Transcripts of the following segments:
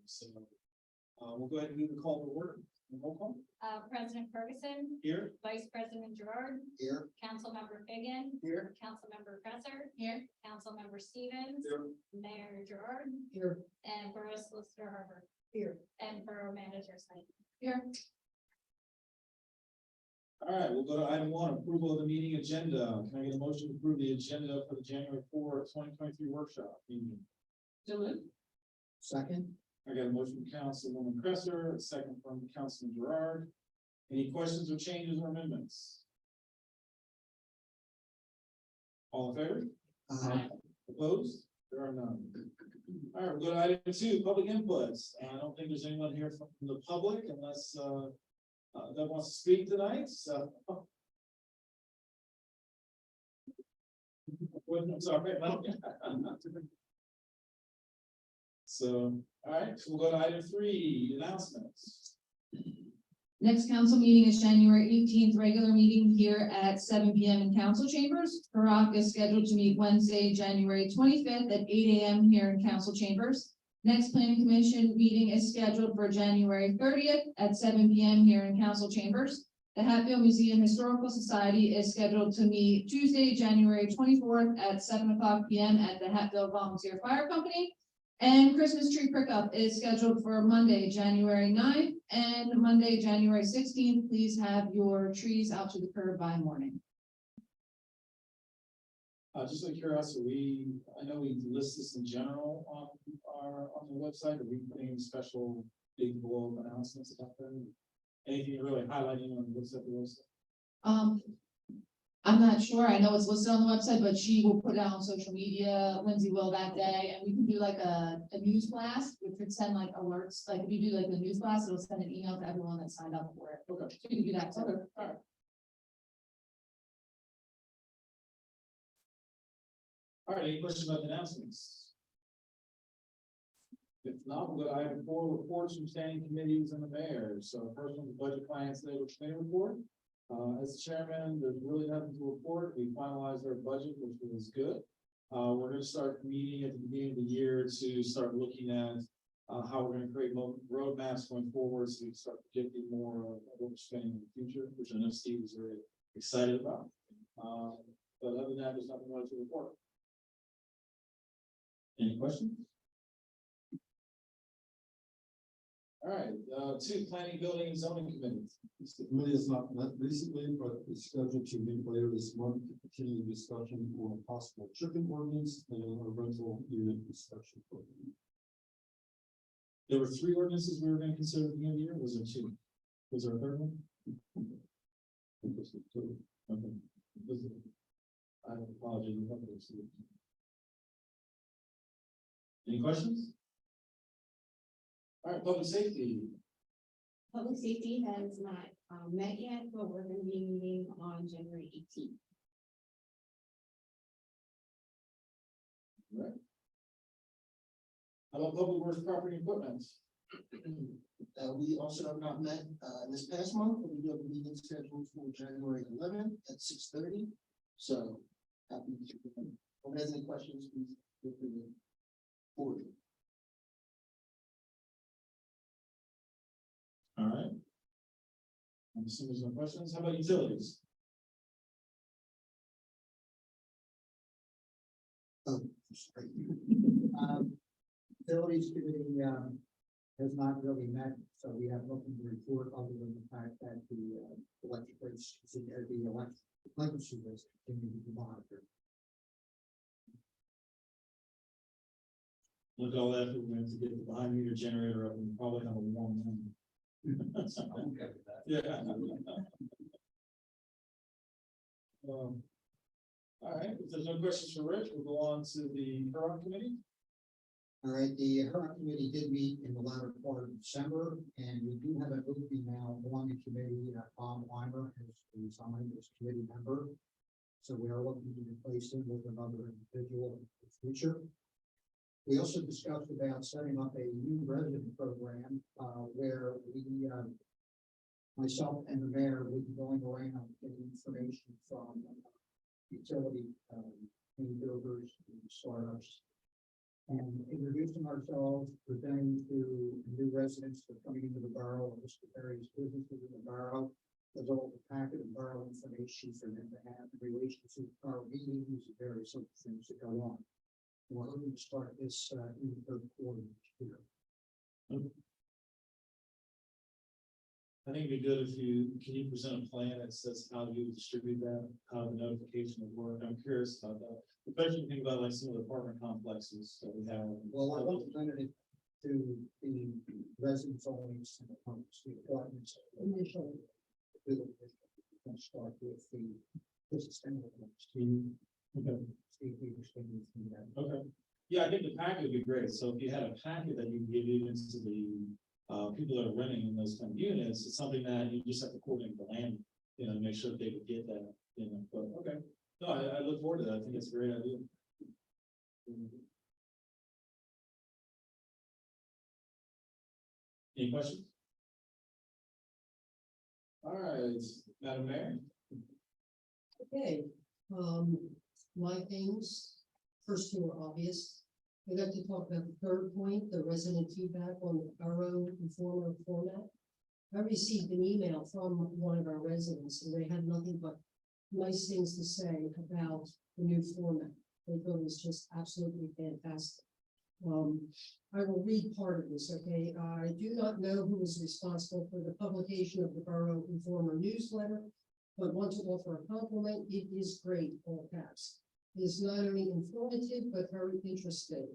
So we'll go ahead and move the call to order. Roll call. President Ferguson, Here. Vice President Gerard, Here. Councilmember Fagan, Here. Councilmember Presser, here, Councilmember Stevens, Here. Mayor Gerard, Here. and Borough Solicitor Harbor, Here. and Borough Manager Site. Here. All right, we'll go to item 1, approval of the meeting agenda. Can I get a motion to approve the agenda for the January 4th, 2023 workshop meeting? Second. I got a motion from Councilwoman Cresser, a second from Councilman Gerard. Any questions or changes or amendments? All in favor? Opposed? There are none. All right, we'll go to item 2, public inputs. I don't think there's anyone here from the public unless that wants to speak tonight, so. I'm sorry. So, all right, so we'll go to item 3, announcements. Next council meeting is January 18th, regular meeting here at 7 p.m. in council chambers. Borough is scheduled to meet Wednesday, January 25th at 8 a.m. here in council chambers. Next planning commission meeting is scheduled for January 30th at 7 p.m. here in council chambers. The Hatfield Museum Historical Society is scheduled to meet Tuesday, January 24th at 7:00 p.m. at the Hatfield Volunteer Fire Company. And Christmas tree pickup is scheduled for Monday, January 9th and Monday, January 16th. Please have your trees out to the curb by morning. Just out of curiosity, I know we list this in general on the website. Are we putting any special big blow announcements about them? Anything really highlighting on what's at the website? I'm not sure. I know it's listed on the website, but she will put it out on social media. Lindsay will that day, and we can do like a news blast, which would send like alerts. Like if you do like the news blast, it'll send an email to everyone that signed up for it. Okay. So you can do that too. Okay, all right. All right, any questions about the announcements? If not, we'll go to item 4, reports from standing committees and the mayor. So first one, the budget finance labor committee report. As chairman, there's really nothing to report. We finalized our budget, which was good. We're going to start meeting at the beginning of the year to start looking at how we're going to create roadmaps going forward, so we can start predicting more of what we're spending in the future, which I know Steve is very excited about. But other than that, there's nothing more to report. Any questions? All right, 2, planning, building, and zoning committee. The committee is not met recently, but it's scheduled to meet later this month to continue discussion on a possible chicken ordinance and a rental unit inspection program. There were 3 ordinances we were going to consider at the beginning of the year. Was there 2? Was there a third one? Okay. I apologize. Any questions? All right, public safety. Public safety has not met yet, but we're going to be meeting on January 18th. All right. How about public works, property, and equipment? We also have not met this past month, but we do have a meeting scheduled for January 11th at 6:30. So happy to. If anyone has any questions, please feel free to forward. All right. I'm assuming there's no questions. How about utilities? Oh, sorry. Utilities committee has not really met, so we have nothing to report other than the fact that the electric rates, the electricity rates continue to be monitored. Look at all that, we're going to get the behind meter generator up and probably have a warm one. I'm okay with that. Yeah. All right, if there's no questions for Rich, we'll go on to the Hurrah committee. All right, the Hurrah committee did meet in the latter part of December, and we do have an opening now on the committee. Bob Weimer has resigned as committee member, so we are looking to replace him with another individual in the future. We also discussed about setting up a new resident program where we, myself and the mayor, will be going around getting information from utility builders and startups and introducing ourselves, presenting to new residents that are coming into the borough, or just the various businesses in the borough. There's all the packet of borough information for them to have in relation to our meetings and various other things that go on. We're going to start this in the third quarter next year. I think it'd be good if can you present a plan that says how you distribute that, how the notification would work? I'm curious about that. Especially think about like some of the apartment complexes that we have. Well, I represented it to the residents only, and the homes, the apartments initially. We're going to start with the sustainable homes. Okay. See if we understand it from that. Okay. Yeah, I think the packet would be great. So if you had a packet that you can give even to the people that are renting in those kind of units, it's something that you just have to coordinate the land, make sure that they would get that, but okay. No, I look forward to that. I think it's a great idea. Any questions? All right, Madam Mayor. Okay, my things, first two are obvious. We'd like to talk about the third point, the resident feedback on the borough informer format. I received an email from one of our residents, and they had nothing but nice things to say about the new format. They thought it was just absolutely fantastic. I will read part of this, okay? I do not know who is responsible for the publication of the Borough Informer newsletter, but want to offer a compliment. It is great, all caps. It is not only informative, but very interesting.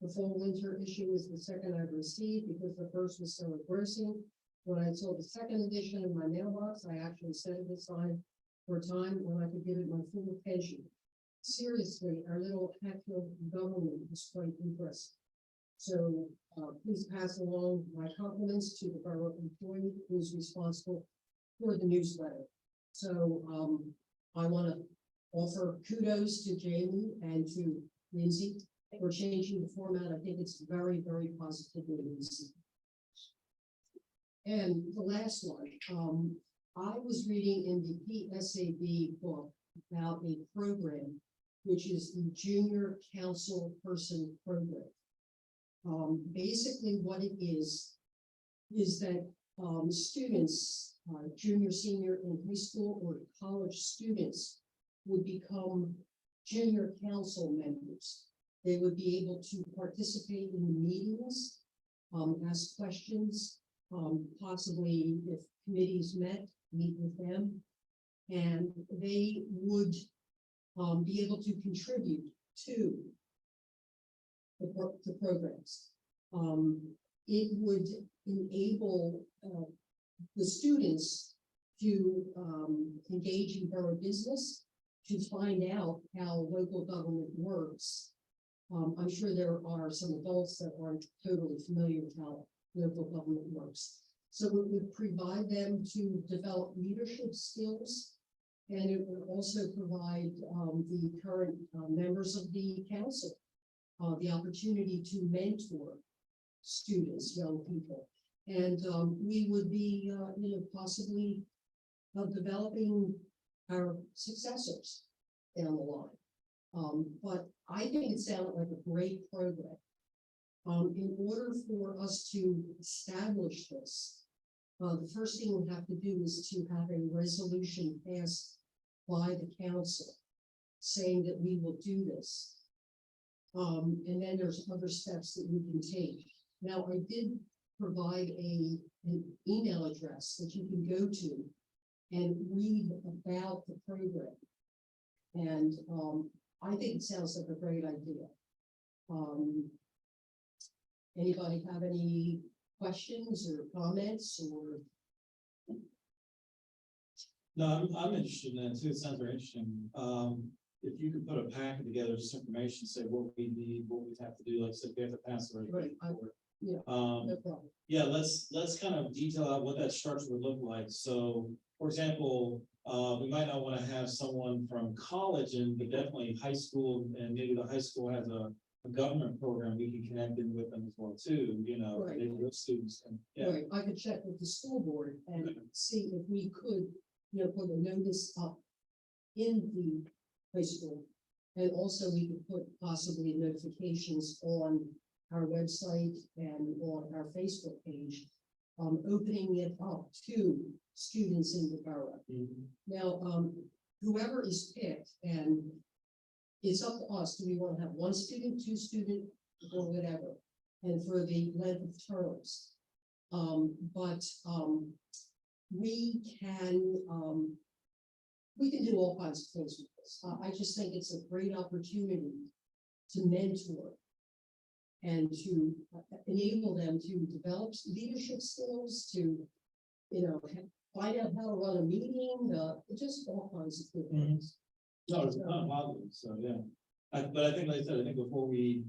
The fall winter issue is the second I've received because the first was so engrossing. When I saw the second edition in my mailbox, I actually set it aside for a time when I could give it my full attention. Seriously, our little Hatfield government is quite impressive. So please pass along my compliments to the borough employee who is responsible for the newsletter. So I want to offer kudos to Jamie and to Lindsay for changing the format. I think it's very, very positively received. And the last one, I was reading in the PSAB book about a program which is the Junior Council Person Program. Basically what it is that students, junior, senior in high school or college students would become junior council members. They would be able to participate in the meetings, ask questions, possibly if committees met, meet with them, and they would be able to contribute to the programs. It would enable the students to engage in borough business, to find out how local government works. I'm sure there are some adults that aren't totally familiar with how local government works. So it would provide them to develop leadership skills, and it would also provide the current members of the council the opportunity to mentor students, young people. And we would be, possibly developing our successors down the line. But I think it sounded like a great program. In order for us to establish this, the first thing we have to do is to have a resolution passed by the council saying that we will do this. And then there's other steps that we can take. Now, I did provide an email address that you can go to and read about the program. And I think it sounds like a great idea. Anybody have any questions or comments or? No, I'm interested in that too. It sounds very interesting. If you could put a packet together, just information, say what we need, what we have to do, like I said, we have to pass the Right, report. yeah, no problem. Yeah, let's kind of detail out what that structure would look like. So, for example, we might not want to have someone from college in, but definitely high school, and maybe the high school has a government program we can connect in with them as well too, Right. maybe those students can, yeah. Right, I could check with the school board and see if we could, put a notice up in the high school. And also we could put possibly notifications on our website and on our Facebook page, opening it up to students in the borough. Now, whoever is picked, and it's up to us, do we want to have one student, two student, or whatever, and for the length of terms. But we can do all kinds of things with this. I just think it's a great opportunity to mentor and to enable them to develop leadership skills, to, find out how to run a meeting, just all kinds of good things. No, it's not a problem, so, yeah. But I think, like I said, I think before we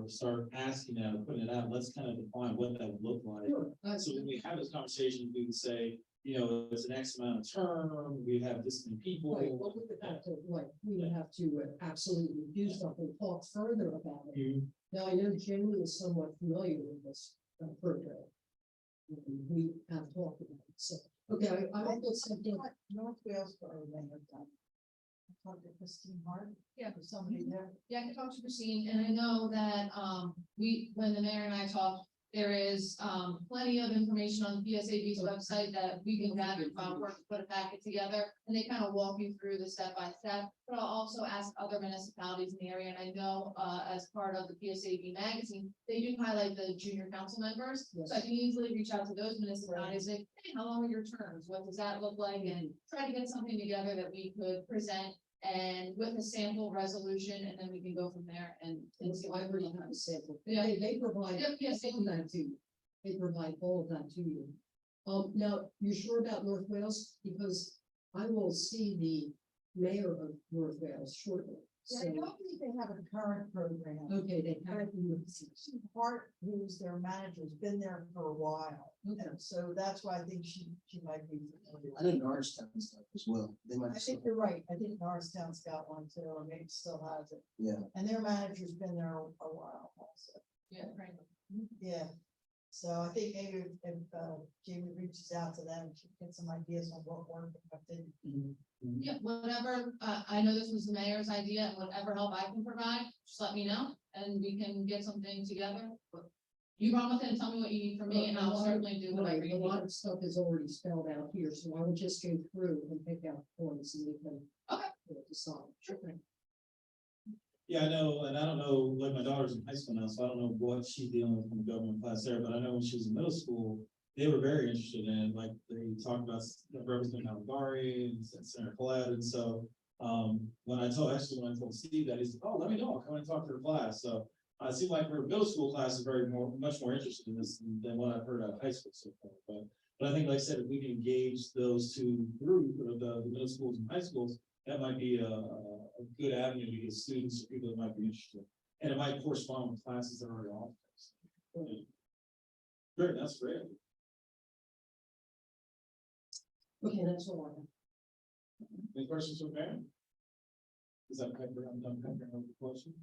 start asking that, or putting it out, let's kind of define what that would look like. Sure. So when we have this conversation, we would say, it's an X amount of term, we have this many people. Right, well, we would have to, we would have to absolutely do something, talk further about it. Mhm. Now, I know Jimmy is somewhat familiar with this program. We have talked about it, so, okay, I will something. North Wales Borough may have done. I talked to Christine Hart. Yeah. Or somebody there. Yeah, I can talk to Christine, and I know that, when the mayor and I talked, there is, plenty of information on the PSAB's website that we can gather, work, put a packet together, and they kind of walk you through the step by step. But I'll also ask other municipalities in the area, and I know, as part of the PSAB magazine, they do highlight the junior council members. So I can easily reach out to those municipalities, and, hey, how long are your terms? What does that look like? And try to get something together that we could present and with a sample resolution, and then we can go from there and see. I already have a sample. Yeah. They provide. Yep, yes, all of that to you. They provide all of that to you. Now, you're sure about North Wales? Because I will see the mayor of North Wales shortly. Yeah, So, I don't think they have a current program. okay, they have. Christine Hart, who's their manager, has been there for a while. Okay. And so that's why I think she might be familiar. I know Norristown stuff as well. They might. I think you're right. I think Norristown's got one too, or maybe still has it. Yeah. And their manager's been there a while also. Yeah, right. Yeah. So I think maybe if Jamie reaches out to them, she can get some ideas on what worked and what didn't. Yeah, whatever, I know this was the mayor's idea, and whatever help I can provide, just let me know, and we can get something together. You run with it and tell me what you need from me, and I'll certainly do whatever Right, you a lot need. of stuff is already spelled out here, so I will just go through and pick out points and we can. Okay. Decide. Sure. Yeah, I know, and I don't know, like my daughter's in high school now, so I don't know what she's dealing with from the government class there, but I know when she was in middle school, they were very interested in, like, they talked about representing Algari and Senator Collette, and so, when I told Steve that, he said, oh, let me know, I'll come and talk to her class, so it seemed like her middle school class is much more interested in this than what I've heard out of high school so far, but I think, like I said, if we can engage those two groups, of the middle schools and high schools, that might be a good avenue to get students or people that might be interested. And it might correspond with classes that are already offered. Great, that's great. Okay, that's all I have. Any questions from Mary? Is that Pepper? I'm done peppering over the question.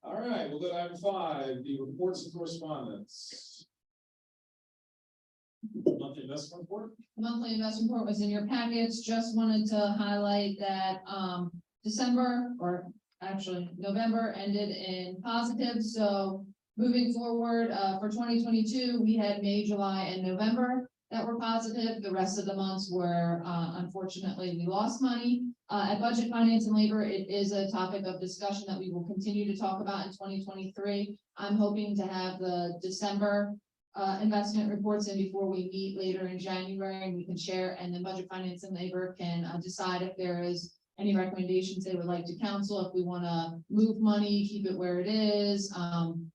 All right, we'll go to item 5, the reports and correspondence. Monthly investment report. Monthly investment report was in your packets, just wanted to highlight that, December, or actually November ended in positive, so moving forward, for 2022, we had May, July, and November that were positive. The rest of the months were, unfortunately, we lost money. At Budget, Finance, and Labor, it is a topic of discussion that we will continue to talk about in 2023. I'm hoping to have the December investment reports in before we meet later in January, and we can share, and then Budget, Finance, and Labor can decide if there is any recommendations they would like to council, if we want to move money, keep it where it is.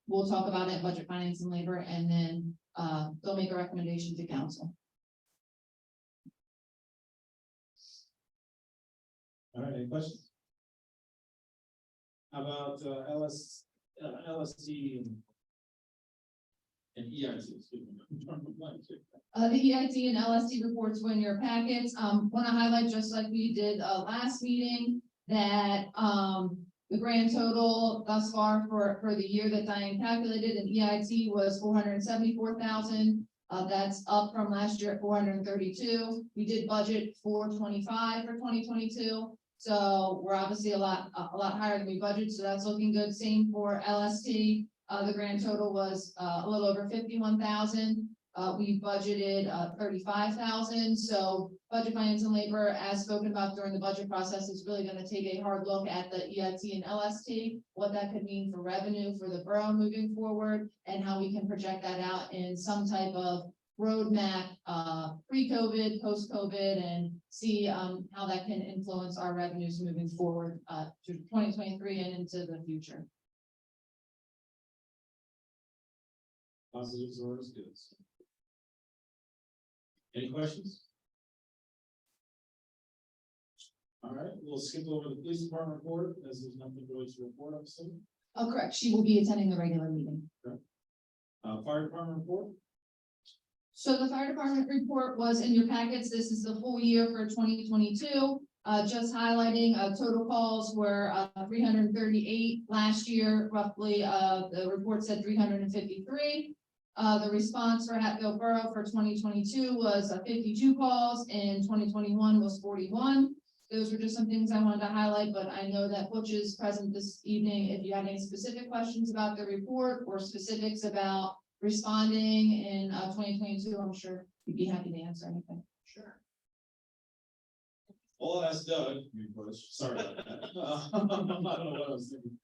We'll talk about it, Budget, Finance, and Labor, and then they'll make a recommendation to council. All right, any questions? How about LST and EIT? Excuse me. The EIT and LST reports were in your packets. Want to highlight, just like we did last meeting, that the grand total thus far for the year that Diane calculated in EIT was $474,000. That's up from last year at $432. We did budget $425 for 2022. So we're obviously a lot higher than we budgeted, so that's looking good. Same for LST. The grand total was a little over 51,000. We budgeted 35,000. So budget finance and labor, as spoken about during the budget process, is really going to take a hard look at the EIT and LST, what that could mean for revenue for the borough moving forward, and how we can project that out in some type of roadmap, pre-COVID, post-COVID, and see how that can influence our revenues moving forward to 2023 and into the future. Positives are as good. Any questions? All right, we'll skip over the police department report, as there's nothing really to report, I'm assuming. Oh, correct. She will be attending the regular meeting. Fire department report, So the fire department report was in your packets. This is the full year for 2022. Just highlighting, total calls were 338 last year, roughly. The report said 353. The response for Hatfield Borough for 2022 was 52 calls, and 2021 was 41. Those were just some things I wanted to highlight, but I know that Butch is present this evening. If you have any specific questions about the report or specifics about responding in 2022, I'm sure he'd be happy to answer anything. Sure. I'll ask Doug, sorry about that. I don't know what I was thinking.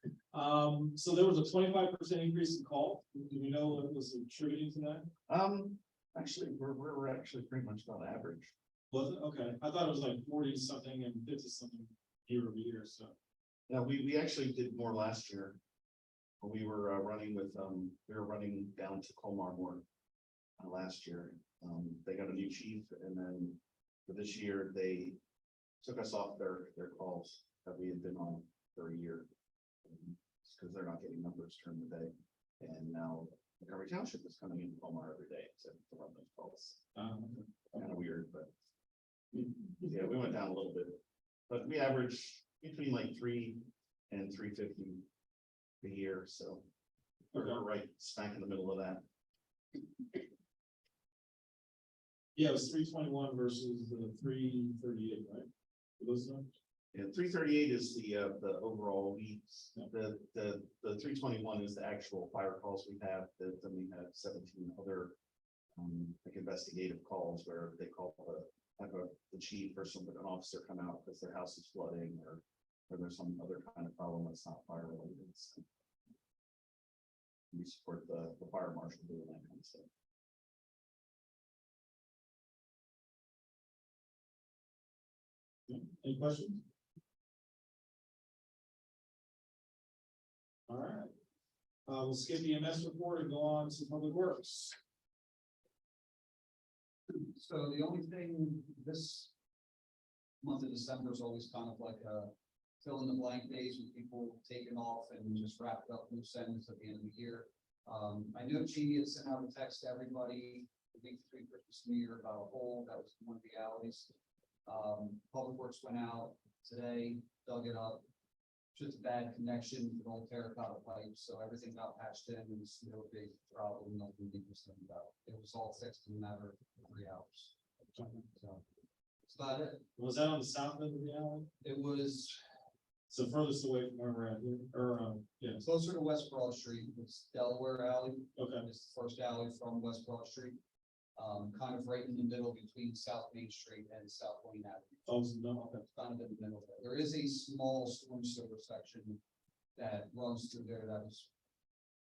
So there was a 25% increase in call. Do we know what was attributing to that? Actually, we're actually pretty much on average. Was it? Okay, I thought it was like 40 something and 50 something year over year, so. Now, we actually did more last year. We were running with, we were running down to Colmar more last year. They got a new chief, and then for this year, they took us off their calls that we had been on for a year. Because they're not getting numbers during the day. And now Montgomery Township is coming into Colmar every day to run those calls. Kind of weird, but yeah, we went down a little bit. But we average between like 3 and 350 a year, so we're right smack in the middle of that. Yeah, it was 321 versus the 338, right? For those numbers? Yeah, 338 is the overall leads. The 321 is the actual fire calls we have. Then we have 17 other like investigative calls where they call the chief or an officer come out because their house is flooding or there's some other kind of problem that's not fire related. So we support the fire marshal doing that kind of stuff. Any questions? All right. We'll skip the EMS report and go on to public works. So the only thing this month of December is always kind of like a fill in the blank days with people taking off and just wrapped up loose ends at the end of the year. I know Jeannie had sent out a text to everybody the week between Christmas and New Year about a hole that was one of the alleys. Public Works went out today, dug it up. Just a bad connection with old terracotta pipe, so everything got patched in and it's no big problem, nothing to be concerned about. It was all fixed in a matter of 3 hours. So that's about it. Was that on the south end of the alley? It was So furthest away from where we're at here, or, yeah, closer to West Broad Street. It's Delaware Alley. okay. It's the first alley from West Broad Street. Kind of right in the middle between South Main Street and South Wayne Avenue. Oh, no, okay. Kind of in the middle there. There is a small storm sewer section that runs through there that was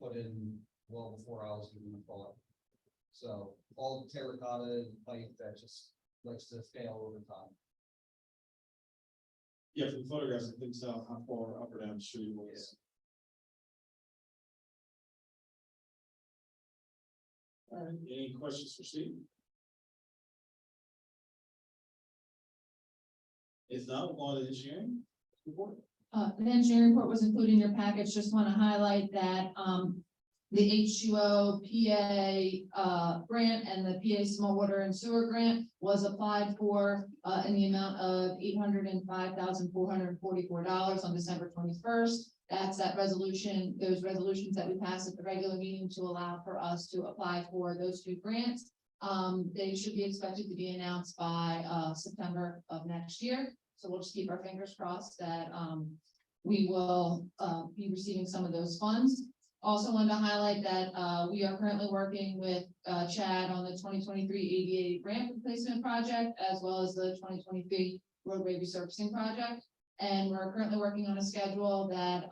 put in well before I was even involved. So all the terracotta pipe that just likes to fail over time. Yeah, from the photographs, I think so, how far up or down the street it was. All right, any questions for Steve? If not, we'll go on to engineering report. The engineering report was included in your package. Just want to highlight that the H2O PA grant and the PA Small Water and Sewer grant was applied for in the amount of $805,444 on December 21st. That's that resolution, those resolutions that we passed at the regular meeting to allow for us to apply for those 2 grants. They should be expected to be announced by September of next year. So we'll just keep our fingers crossed that, we will, be receiving some of those funds. Also wanted to highlight that, we are currently working with, Chad on the 2023 ADA ramp replacement project, as well as the 2023 roadway resurfacing project. And we're currently working on a schedule that,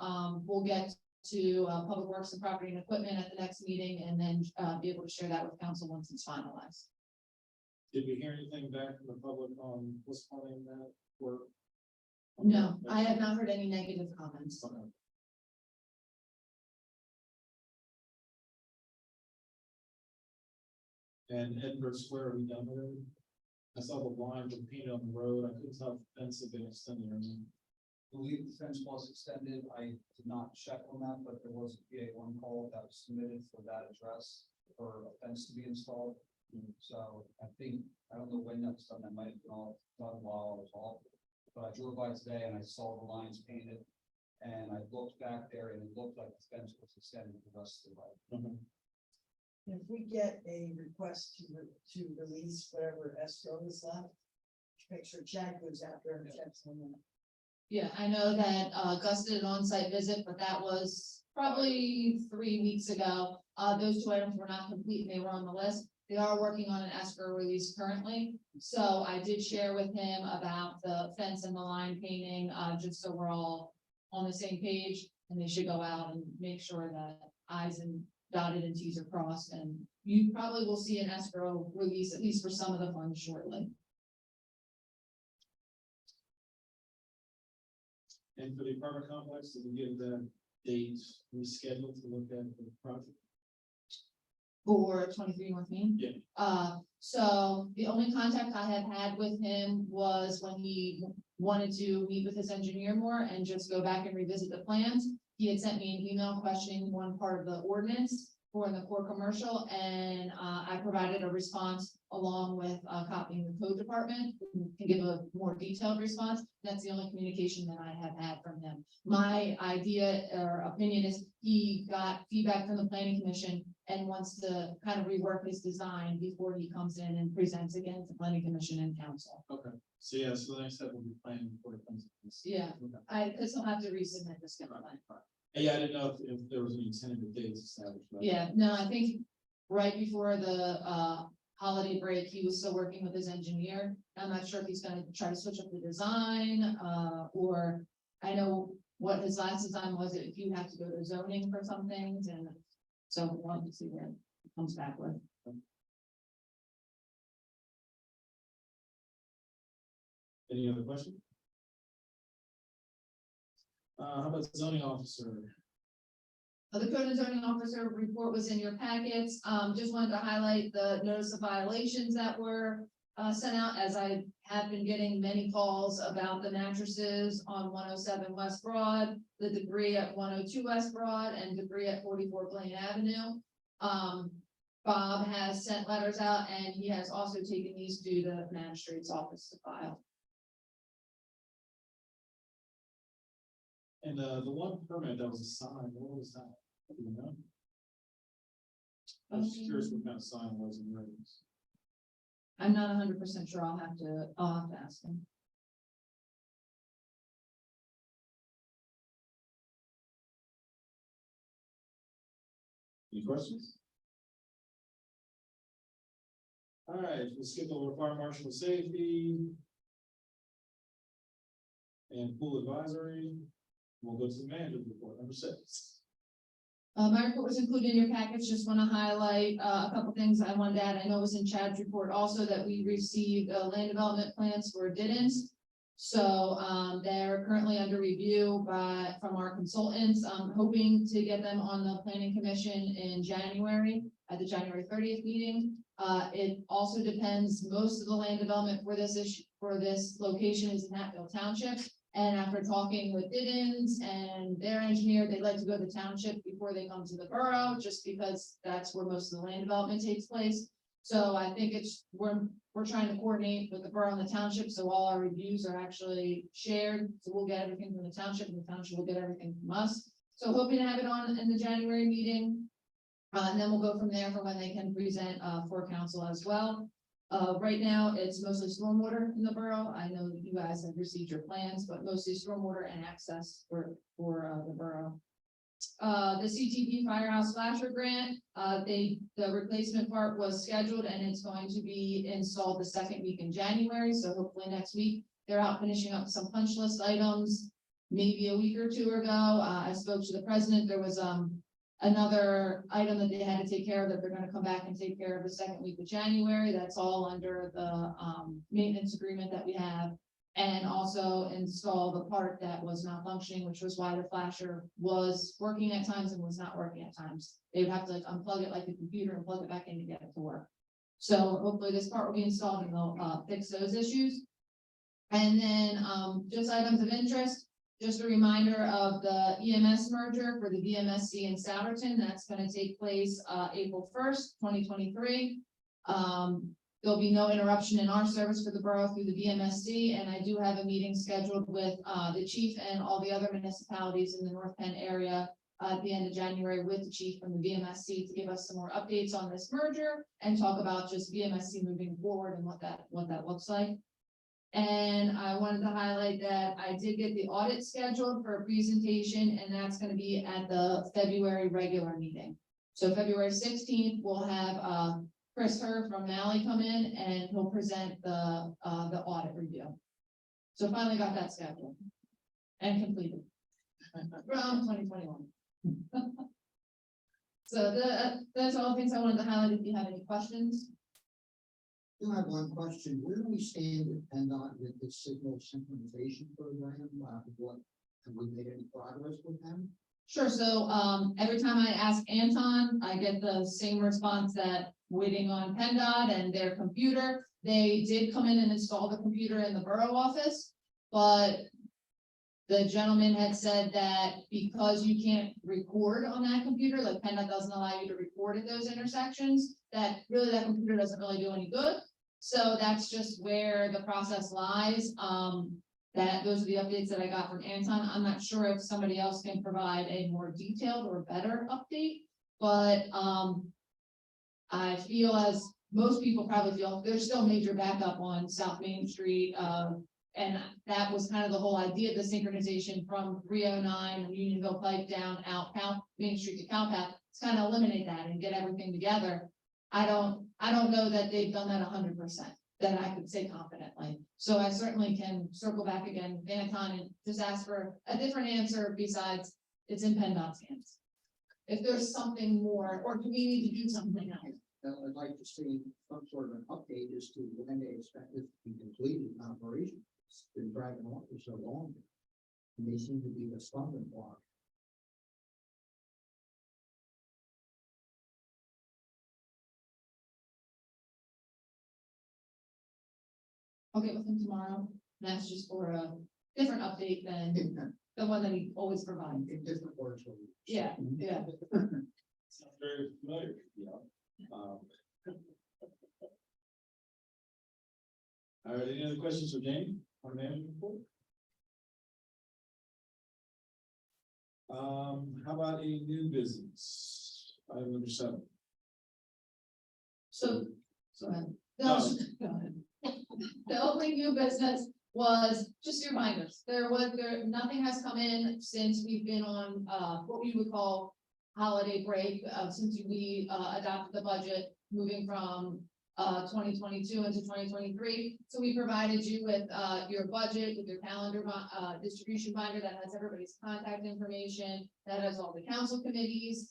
we'll get to, Public Works and Property and Equipment at the next meeting, and then, be able to share that with council once it's finalized. Did we hear anything back from the public on postponing that work? No, I have not heard any negative comments. Okay. And Edinburgh Square, are we done with it? I saw the line from painted on the road, I couldn't tell if the fence had been extended or not. I believe the fence was extended. I did not check on that, but there was a PA1 call that was submitted for that address for a fence to be installed. So I think, I don't know when that's done, that might have been all done while I was off. But I drove by today and I saw the lines painted, and I looked back there and it looked like the fence was extended the rest of the way. Okay. If we get a request to release whatever escrow is left, make sure Chad goes out there and checks on that. Yeah, I know that, Gus did an on-site visit, but that was probably 3 weeks ago. Those two items were not complete, and they were on the list. They are working on an escrow release currently, so I did share with him about the fence and the line painting, just so we're all on the same page, and they should go out and make sure that i's and dotted and t's are crossed, and you probably will see an escrow release, at least for some of the funds shortly. And for the apartment complex, did we give the date rescheduled to look at the project? For 23 North Main? Yeah. So the only contact I have had with him was when he wanted to meet with his engineer more and just go back and revisit the plans. He had sent me an email questioning one part of the ordinance for the core commercial, and I provided a response along with copying the code department, who can give a more detailed response. That's the only communication that I have had from him. My idea or opinion is he got feedback from the planning commission and wants to kind of rework his design before he comes in and presents again to planning commission and council. Okay, so yeah, so the next step will be planning before it comes. to this. Yeah. Okay. Because he'll have to resubmit this. Plan. Yeah, I didn't know if there was any tentative dates established. but- Yeah, no, I think right before the holiday break, he was still working with his engineer. I'm not sure if he's gonna try to switch up the design, or I know what his last design was, if you have to go to zoning for some things, and so we wanted to see what it comes back with. Any other questions? How about zoning officer? The code and zoning officer report was in your packets. Just wanted to highlight the notice of violations that were sent out, as I have been getting many calls about the mattresses on 107 West Broad, the debris at 102 West Broad, and debris at 44 Blaine Avenue. Bob has sent letters out, and he has also taken these to the magistrate's office to file. And the one permit that was assigned, what was that? Do you know? I was just curious what kind of sign it was in rooms. I'm not 100% sure. I'll have to ask him. Any questions? All right, we'll skip over fire marshal safety. And pool advisory. We'll go to the manager's report, number 6. My report was included in your package. Just want to highlight a couple things I wanted to add. I know it was in Chad's report also that we received land development plans for Diddens. So they're currently under review from our consultants. I'm hoping to get them on the planning commission in January at the January 30th meeting. It also depends, most of the land development for this issue, for this location is in Hatfield Township. And after talking with Diddens and their engineer, they'd like to go to township before they come to the borough, just because that's where most of the land development takes place. So I think we're trying to coordinate with the borough and the township, so all our reviews are actually shared. So we'll get everything from the township, and the township will get everything from us. So hoping to have it on in the January meeting. And then we'll go from there for when they can present for council as well. Right now, it's mostly stormwater in the borough. I know that you guys have received your plans, but mostly stormwater and access for the borough. The CTP Firehouse Flasher Grant, the replacement part was scheduled and it's going to be installed the second week in January, so hopefully next week. They're out finishing up some punch list items, maybe a week or two ago. I spoke to the president. There was, another item that they had to take care of that they're gonna come back and take care of the second week of January. That's all under the, maintenance agreement that we have. And also install the part that was not functioning, which was why the flasher was working at times and was not working at times. They would have to like unplug it like the computer and plug it back in to get it to work. So hopefully this part will be installed and they'll, fix those issues. And then, just items of interest, just a reminder of the EMS merger for the VMSC in Souderton. That's gonna take place, April 1st, 2023. There'll be no interruption in our service for the borough through the VMSC, and I do have a meeting scheduled with, the chief and all the other municipalities in the North Penn area at the end of January with the chief from the VMSC to give us some more updates on this merger and talk about just VMSC moving forward and what that looks like. And I wanted to highlight that I did get the audit scheduled for a presentation, and that's gonna be at the February regular meeting. So February 16th, we'll have, Chris Herr from Malley come in and he'll present the audit review. So finally got that scheduled and completed from 2021. So that's all the things I wanted to highlight. If you have any questions. I do have one question. Where do we stand with PennDOT with the signal synchronization program? Have we made any progress with them? Sure, so, every time I ask Anton, I get the same response that waiting on PennDOT and their computer. They did come in and install the computer in the borough office, but the gentleman had said that because you can't record on that computer, like PennDOT doesn't allow you to record at those intersections, that really that computer doesn't really do any good. So that's just where the process lies. Those are the updates that I got from Anton. I'm not sure if somebody else can provide a more detailed or better update, but I feel, as most people probably feel, there's still major backup on South Main Street. And that was kind of the whole idea of the synchronization from 309 Unionville Pike down out Main Street to Cowpath. It's kind of eliminate that and get everything together. I don't know that they've done that 100%, that I could say confidently. So I certainly can circle back again with Anton and just ask for a different answer besides it's in PennDOT's hands. If there's something more, or do we need to do something else? I'd like to see some sort of an update as to when they expect it to be completed in operation. It's been dragging on for so long. And they seem to be the stumbling block. I'll get with him tomorrow. That's just for a different update than the one that he always provides. In different words. Yeah, yeah. Sounds very familiar, All right, any other questions for Jamie on management report? How about a new business? Item number 7. So, go ahead. No. Go ahead. The only new business was just reminders. Nothing has come in since we've been on, what we would call holiday break, since we adopted the budget, moving from 2022 into 2023. So we provided you with your budget, with your calendar distribution binder that has everybody's contact information, that has all the council committees.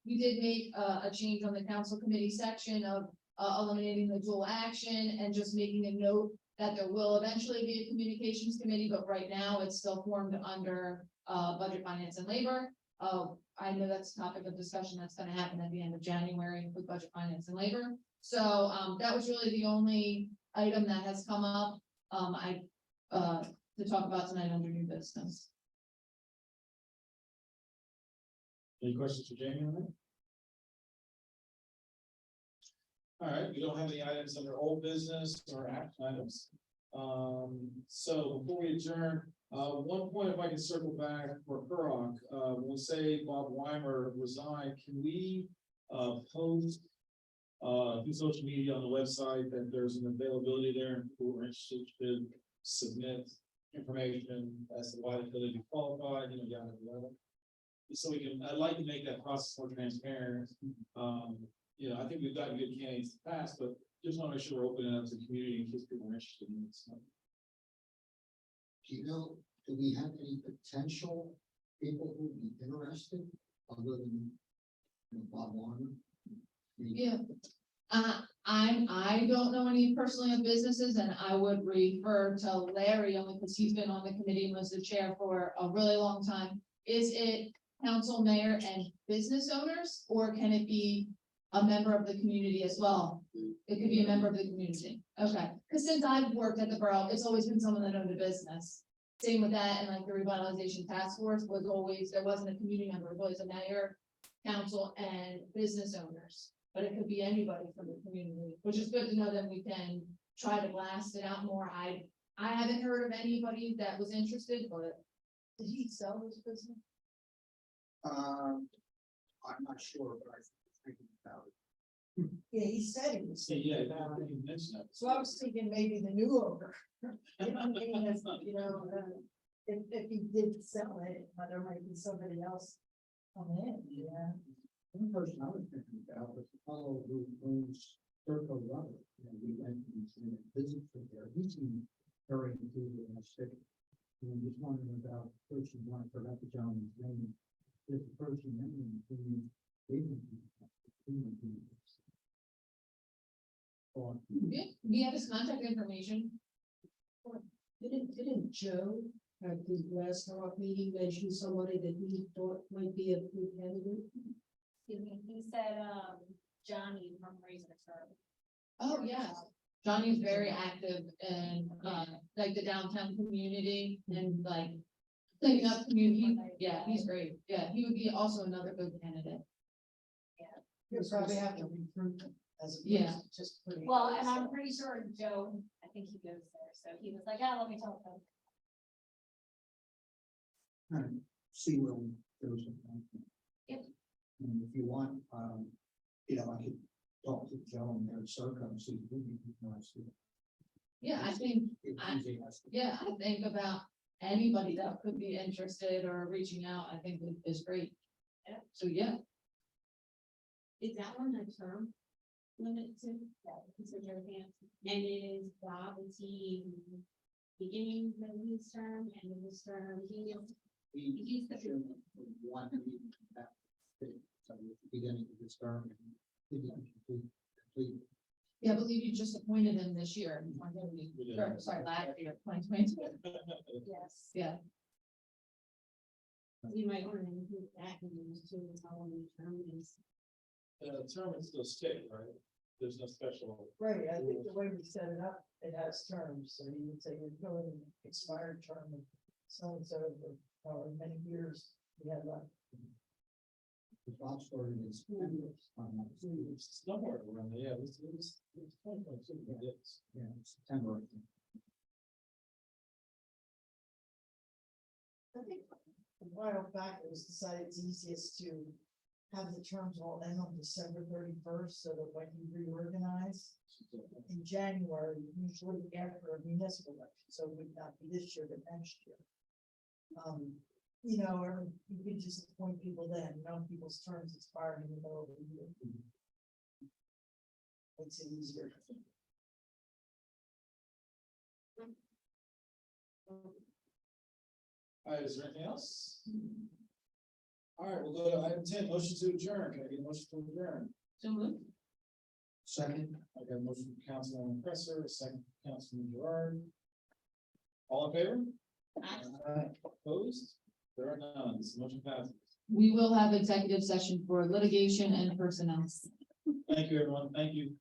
We did make a change on the council committee section of eliminating the dual action and just making a note that there will eventually be a communications committee, but right now it's still formed under budget, finance, and labor. I know that's a topic of discussion that's going to happen at the end of January with budget, finance, and labor. So that was really the only item that has come up to talk about tonight under new business. Any questions for Jamie on that? All right, we don't have any items under old business or action items. So before we adjourn, one point, if I can circle back for Kurok, when we say Bob Weimer resigned, can we post through social media on the website, that there's an availability there, and people who are interested should submit information as to why they feel they be qualified, down at the level. So I'd like to make that process more transparent. I think we've gotten good candidates in the past, but just want to make sure we're opening up to the community in case people are interested in this. Do we have any potential people who would be interested other than Bob Warner? Yeah. I don't know any personally of businesses, and I would refer to Larry only because he's been on the committee and was the chair for a really long time. Is it council, mayor, and business owners, or can it be a member of the community as well? It could be a member of the community. Okay, because since I've worked at the borough, it's always been someone that owned a business. Same with that, and like the revitalization task force was always, there wasn't a community member, it was always a mayor, council, and business owners. But it could be anybody from the community, which is good to know that we can try to blast it out more. I haven't heard of anybody that was interested, but did he sell his business? I'm not sure, but I was thinking about it. Yeah, he said he was. Yeah, thinking about it. you mentioned that. So I was thinking maybe the new owner. If he did sell it, there might be somebody else come in, yeah. One person I was thinking about was the fellow who owns Circle Rubber. We went and visited there. He seemed very enthusiastic. And I'm just wondering about the person, I forgot the gentleman's name. This person, Yeah, we have his contact information. Didn't Joe at the last rock meeting mention somebody that he thought might be a good candidate? He said, Johnny from Razor Sharp. Oh, yes. Johnny's very active in, like the downtown community and like cleaning up community. Yeah, he's great. Yeah, he would be also another good candidate. You probably have to recruit them as. Yeah. Just putting. Well, and I'm pretty sure Joe, I think he goes there, so he was like, let me talk to him. kind of see where we go. Yep. And if you want, I could talk to Joe and their circle and see who you can nice. Yeah, I think, I think about anybody that could be interested or reaching out, I think is great. Yeah. So, yeah. Is that one a term limit to? Consider him, and it is Bob, is he beginning of his term, and of his term, he's the. One meeting that, so at the beginning of this term. Complete. Yeah, I believe you just appointed him this year. Sorry, last year, 2022. Yes. Yeah. You might want to include that in those two, how long the term is. The term is still stick, right? There's no special. Right, I think the way we set it up, it has terms, so you would say you're going an expired term of so and so, or many years we had left. The Bob started in September. Somewhere around there, yeah, it was 2022, yes. Yeah, September. I think. I think a while back, it was decided it's easiest to have the terms all end on December 31st, so that when you reorganize in January, usually after a municipal election, so it would not be this year, but next year. Or you can just appoint people then, people's terms expire in the middle of the year. Makes it easier. All right, is there anything else? All right, we'll go to item 10, motion to adjourn. Can I get a motion to adjourn? So moved. Second. I got a motion from Councilman Presser, a second from Councilman Gerard. All in favor? Opposed? There are none. This motion passes. We will have executive session for litigation and personnel. Thank you, everyone. Thank you.